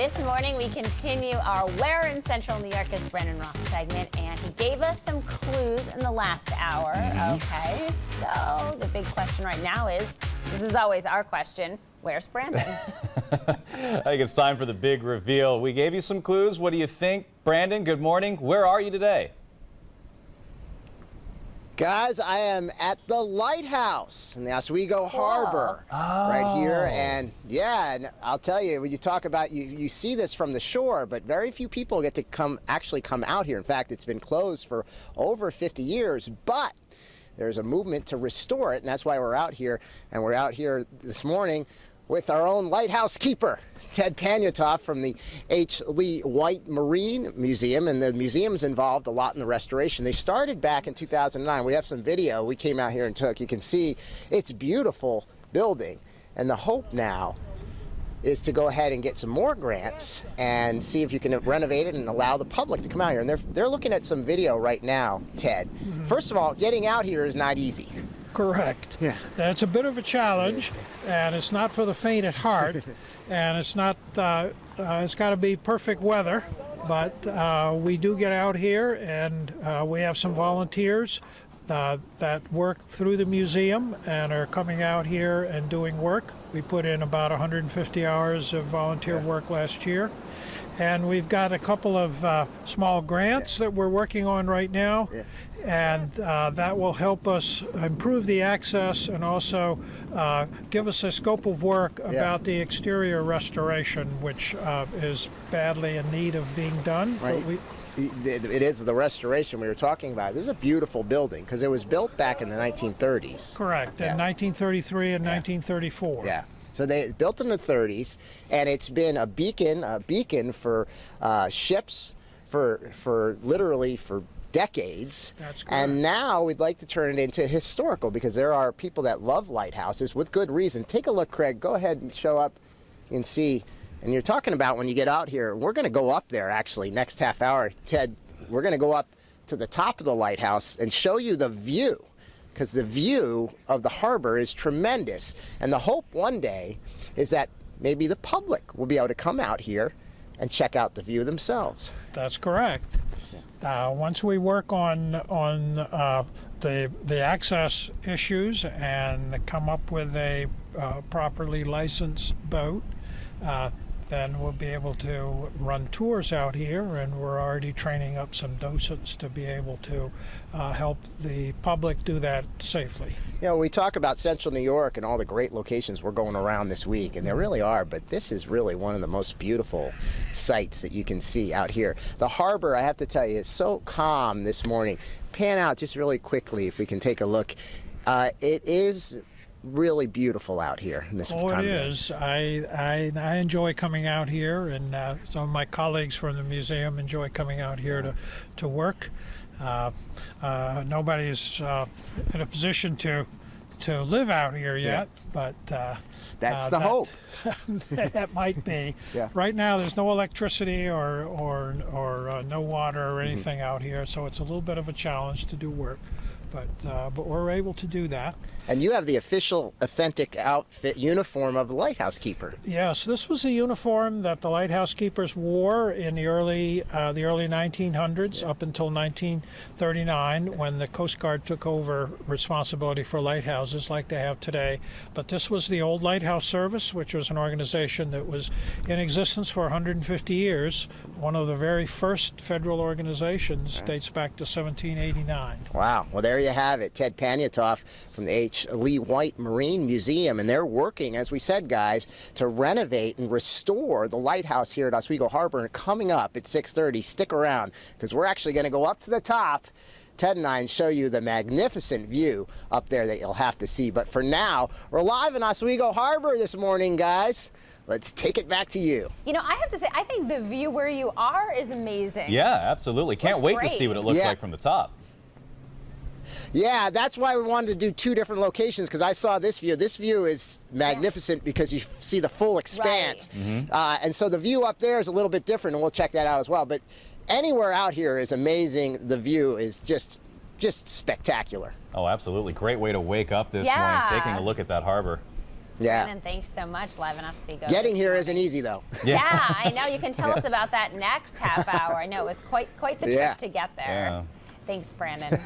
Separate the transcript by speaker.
Speaker 1: This morning we continue our Where in Central New York is Brandon Roth segment, and he gave us some clues in the last hour. Okay, so the big question right now is, this is always our question, where's Brandon?
Speaker 2: I think it's time for the big reveal. We gave you some clues. What do you think? Brandon, good morning. Where are you today?
Speaker 3: Guys, I am at the Lighthouse in the Oswego Harbor right here. And yeah, and I'll tell you, when you talk about, you see this from the shore, but very few people get to actually come out here. In fact, it's been closed for over 50 years, but there's a movement to restore it, and that's why we're out here. And we're out here this morning with our own lighthouse keeper, Ted Panyatoff from the H. Lee White Marine Museum, and the museum's involved a lot in the restoration. They started back in 2009. We have some video we came out here and took. You can see it's a beautiful building, and the hope now is to go ahead and get some more grants and see if you can renovate it and allow the public to come out here. And they're looking at some video right now, Ted. First of all, getting out here is not easy.
Speaker 4: Correct.
Speaker 3: Yeah.
Speaker 4: That's a bit of a challenge, and it's not for the faint at heart, and it's not, it's got to be perfect weather, but we do get out here, and we have some volunteers that work through the museum and are coming out here and doing work. We put in about 150 hours of volunteer work last year. And we've got a couple of small grants that we're working on right now, and that will help us improve the access and also give us a scope of work about the exterior restoration, which is badly in need of being done.
Speaker 3: Right.
Speaker 4: But
Speaker 3: it is the restoration we were talking about. This is a beautiful building because it was built back in the 1930s.
Speaker 4: Correct, in 1933 and 1934.
Speaker 3: Yeah. So they built in the 30s, and it's been a beacon for ships for literally for decades.
Speaker 4: That's correct.
Speaker 3: And now we'd like to turn it into historical because there are people that love lighthouses with good reason. Take a look, Craig. Go ahead and show up and see. And you're talking about when you get out here, we're going to go up there actually next half hour. Ted, we're going to go up to the top of the lighthouse and show you the view, because the view of the harbor is tremendous. And the hope one day is that maybe the public will be able to come out here and check out the view themselves.
Speaker 4: That's correct. Once we work on the access issues and come up with a properly licensed boat, then we'll be able to run tours out here, and we're already training up some docents to be able to help the public do that safely.
Speaker 3: You know, we talk about Central New York and all the great locations we're going around this week, and there really are, but this is really one of the most beautiful sights that you can see out here. The harbor, I have to tell you, is so calm this morning. Pan out just really quickly if we can take a look. It is really beautiful out here in this time of day.
Speaker 4: Oh, it is. I enjoy coming out here, and some of my colleagues from the museum enjoy coming out here to work. Nobody's in a position to live out here yet, but
Speaker 3: that's the hope.
Speaker 4: That might be.
Speaker 3: Yeah.
Speaker 4: Right now, there's no electricity or no water or anything out here, so it's a little bit of a challenge to do work. But we're able to do that.
Speaker 3: And you have the official, authentic outfit uniform of the lighthouse keeper.
Speaker 4: Yes, this was a uniform that the lighthouse keepers wore in the early 1900s up until 1939, when the Coast Guard took over responsibility for lighthouses like they have today. But this was the old Lighthouse Service, which was an organization that was in existence for 150 years. One of the very first federal organizations, dates back to 1789.
Speaker 3: Wow. Well, there you have it. Ted Panyatoff from the H. Lee White Marine Museum, and they're working, as we said, guys, to renovate and restore the lighthouse here at Oswego Harbor. And coming up at 6:30, stick around, because we're actually going to go up to the top, Ted and I, and show you the magnificent view up there that you'll have to see. But for now, we're live in Oswego Harbor this morning, guys. Let's take it back to you.
Speaker 1: You know, I have to say, I think the view where you are is amazing.
Speaker 2: Yeah, absolutely. Can't wait to see what it looks like from the top.
Speaker 3: Yeah, that's why we wanted to do two different locations, because I saw this view. This view is magnificent because you see the full expanse.
Speaker 1: Right.
Speaker 3: And so the view up there is a little bit different, and we'll check that out as well. But anywhere out here is amazing. The view is just spectacular.
Speaker 2: Oh, absolutely. Great way to wake up this morning, taking a look at that harbor.
Speaker 3: Yeah.
Speaker 1: Brandon, thanks so much, live in Oswego.
Speaker 3: Getting
Speaker 1: this
Speaker 3: here
Speaker 1: morning.
Speaker 3: isn't easy, though.
Speaker 1: Yeah, I know. You can tell us about that next half hour. I know it was quite the trip
Speaker 3: Yeah.
Speaker 1: to get there.
Speaker 2: Yeah.
Speaker 1: Thanks, Brandon.